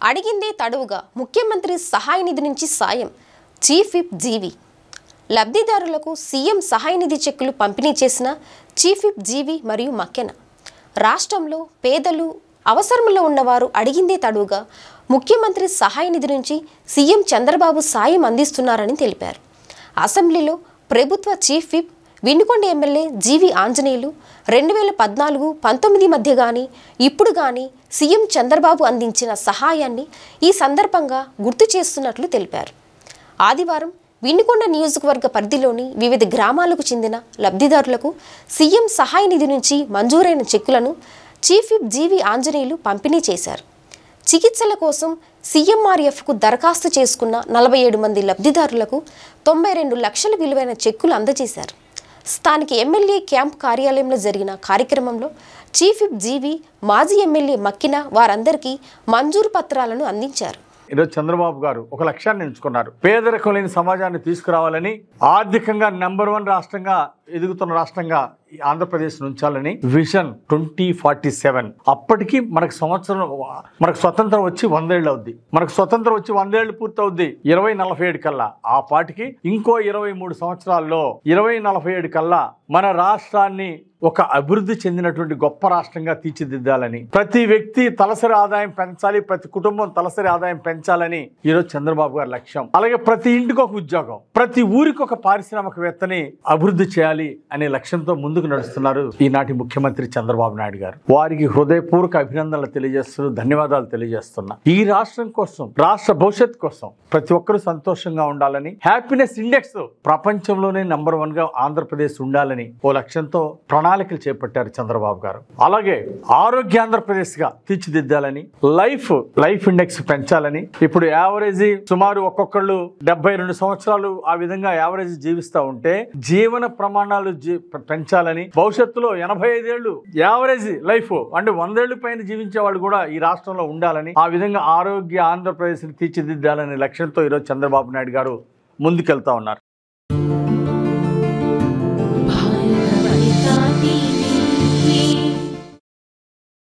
అడిగిందే తడువుగా ముఖ్యమంత్రి సహాయ నిధి నుంచి సాయం. చీఫ్ విప్ జీవి. లబ్ధిదారులకు సీఎం సహాయ నిధి చెక్కులు పంపిణీ చేసిన చీఫ్ విప్ జీవి మరియు మక్కెన. రాష్ట్రంలో పేదలు, అవసరంలో ఉన్నవారు అడిగిందే తడువుగా ముఖ్యమంత్రి సహాయ నిధి నుంచి సీఎం చంద్రబాబు సాయం అందిస్తున్నారని తెలిపారు. అసెంబ్లీలో ప్రభుత్వ చీఫ్ విప్ వినుకొండ ఎమ్మెల్యే జీవి ఆంజనేయులు 2014-19 మధ్య కానీ ఇప్పుడు కానీ సీఎం చంద్రబాబు అందించిన సహాయాన్ని ఈ సందర్భంగా గుర్తు చేస్తున్నట్లు తెలిపారు. ఆదివారం వినుకొండ నియోజకవర్గ పరిధిలోని వివిధ గ్రామాలకు చెందిన లబ్ధిదారులకు సీఎం సహాయ నిధి నుంచి మంజూరైన చెక్కులను చీఫ్ విప్ జీవి ఆంజనేయులు పంపిణీ చేశారు. చికిత్సల కోసం సీఎంఆర్ఎఫ్కు దరఖాస్తు చేసుకున్న 47 మంది లబ్ధిదారులకు 92 లక్షల విలువైన చెక్కులు అందజేశారు. స్థానిక ఎమ్మెల్యే క్యాంప్ కార్యాలయంలో జరిగిన కార్యక్రమంలో చీఫ్ విప్ జీవి, మాజీ ఎమ్మెల్యే మక్కిన వారందరికీ మంజూరు పత్రాలను అందించారు. ఈరోజు చంద్రబాబు గారు ఒక లక్ష్యాన్ని ఎంచుకున్నారు. పేదరికం లేని సమాజాన్ని తీసుకురావాలని, ఆర్థికంగా నెంబర్ 1 రాష్ట్రంగా ఎదుగుతున్న రాష్ట్రంగా ఆంధ్రప్రదేశ్ ఉంచాలని విజన్ 2047. అప్పటికి మనకు స్వతంత్రం వచ్చి 100 ఏళ్ళు అవుద్ది. మనకు స్వతంత్రం వచ్చి 100 ఏళ్ళు పూర్తవుద్ది 2047 కల్లా. ఆ పాటికి ఇంకో 23 సంవత్సరాల్లో 2047 కల్లా మన రాష్ట్రాన్ని ఒక అభివృద్ధి చెందినటువంటి గొప్ప రాష్ట్రంగా తీర్చిదిద్దాలని, ప్రతి వ్యక్తి తలసరి ఆదాయం పెంచాలి, ప్రతి కుటుంబం తలసరి ఆదాయం పెంచాలని ఈరోజు చంద్రబాబు గారి లక్ష్యం. అలాగే ప్రతి ఇంటికి ఒక ఉద్యోగం, ప్రతి ఊరికి ఒక పారిశ్రామికవేత్తని అభివృద్ధి చేయాలి అనే లక్ష్యంతో ముందుకు నడుస్తున్నారు ఈనాటి ముఖ్యమంత్రి చంద్రబాబు నాయుడు గారు. వారికి హృదయపూర్వక అభినందనలు తెలియజేస్తూ ధన్యవాదాలు తెలియజేస్తున్నా. ఈ రాష్ట్రం కోసం, రాష్ట్ర భవిష్యత్తు కోసం ప్రతి ఒక్కరూ సంతోషంగా ఉండాలని, హ్యాపీనెస్ ఇండెక్స్ ప్రపంచంలోనే నెంబర్ 1 గా ఆంధ్రప్రదేశ్ ఉండాలని ఓ లక్ష్యంతో ప్రణాళికలు చేపట్టారు చంద్రబాబు గారు. అలాగే ఆరోగ్య ఆంధ్రప్రదేశ్ గా తీర్చిదిద్దాలని, లైఫ్ ఇండెక్స్ పెంచాలని. ఇప్పుడు యావరేజ్ సుమారు ఒక్కొక్కళ్ళు 72 సంవత్సరాలు ఆ విధంగా యావరేజ్ జీవిస్తూ ఉంటే జీవన ప్రమాణాలు పెంచాలని, భవిష్యత్తులో 85 ఏళ్ళు యావరేజ్ లైఫ్ అంటే 100 ఏళ్ళు పైన జీవించే వాళ్ళు కూడా ఈ రాష్ట్రంలో ఉండాలని, ఆ విధంగా ఆరోగ్య ఆంధ్రప్రదేశ్ ని తీర్చిదిద్దాలనే లక్ష్యంతో ఈరోజు చంద్రబాబు నాయుడు గారు ముందుకెళ్తా ఉన్నారు.